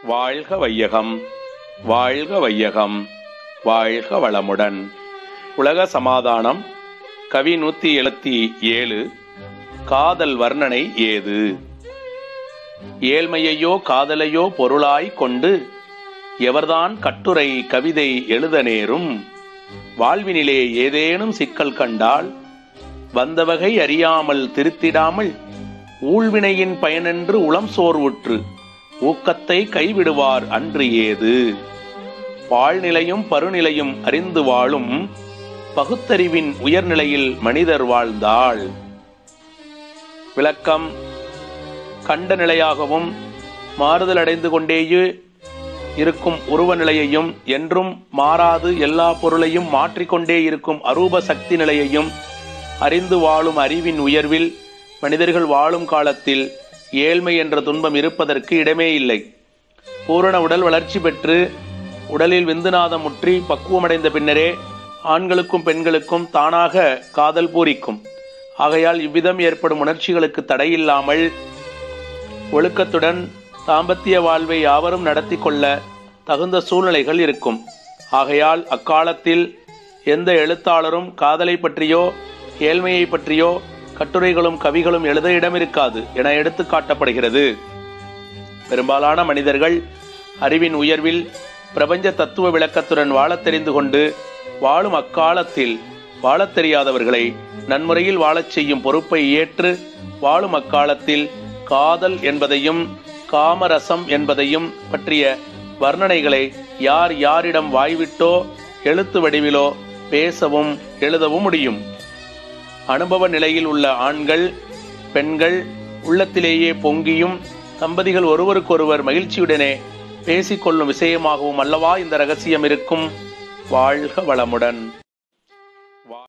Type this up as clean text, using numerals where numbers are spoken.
வாழ்க வையகம், வாழ்க வையகம், வாழ்க வளமுடன். உலக சமாதானம். கவி 177. காதல் வர்ணனை ஏது? ஏழ்மையையோ காதலையோ பொருளாய் கொண்டு எவர்தான் கட்டுரை கவிதை எழுத நேரும். வாழ்வினிலே ஏதேனும் சிக்கல் கண்டால் வந்தவகை அறியாமல் திருத்திடாமல் ஊழ்வினையின் பயனென்று உளம் சோர்வுற்று ஊக்கத்தை கைவிடுவார் அன்று ஏது. பாழ்நிலையும் பருநிலையும் அறிந்து வாழும் பகுத்தறிவின் உயர்நிலையில் மனிதர் வாழ்ந்தாள். விளக்கம். கண்ட நிலையாகவும் மாறுதல் அடைந்து கொண்டேயே இருக்கும் உருவ நிலையையும் என்றும் மாறாது எல்லா பொருளையும் மாற்றிக்கொண்டே இருக்கும் அரூப சக்தி நிலையையும் அறிந்து வாழும் அறிவின் உயர்வில் மனிதர்கள் வாழும் காலத்தில் ஏழ்மை என்ற துன்பம் இருப்பதற்கு இடமே இல்லை. பூரண உடல் வளர்ச்சி பெற்று உடலில் விந்துநாதம் முற்றி பக்குவமடைந்த பின்னரே ஆண்களுக்கும் பெண்களுக்கும் தானாக காதல் பூரிக்கும். ஆகையால் இவ்விதம் ஏற்படும் உணர்ச்சிகளுக்கு தடையில்லாமல் ஒழுக்கத்துடன் தாம்பத்திய வாழ்வை யாவரும் நடத்தி கொள்ள தகுந்த சூழ்நிலைகள் இருக்கும். ஆகையால் அக்காலத்தில் எந்த எழுத்தாளரும் காதலை பற்றியோ ஏழ்மையை பற்றியோ கட்டுரைகளும் கவிகளும் எழுத இடமிருக்காது என எடுத்து காட்டப்படுகிறது. பெரும்பாலான மனிதர்கள் அறிவின் உயர்வில் பிரபஞ்ச தத்துவ விளக்கத்துடன் வாழத் தெரிந்து கொண்டு வாழும் அக்காலத்தில் வாழத் தெரியாதவர்களை நன்முறையில் வாழச் செய்யும் பொறுப்பை ஏற்று வாழும் அக்காலத்தில் காதல் என்பதையும் காமரசம் என்பதையும் பற்றிய வர்ணனைகளை யார் யாரிடம் வாய்விட்டோ எழுத்து வடிவிலோ பேசவும் எழுதவும் முடியும். அனுபவ நிலையில் உள்ள ஆண்கள் பெண்கள் உள்ளத்திலேயே பொங்கியும் தம்பதிகள் ஒருவருக்கொருவர் மகிழ்ச்சியுடனே பேசிக்கொள்ளும் விஷயமாகவும் அல்லவா இந்த ரகசியம் இருக்கும். வாழ்க வளமுடன்.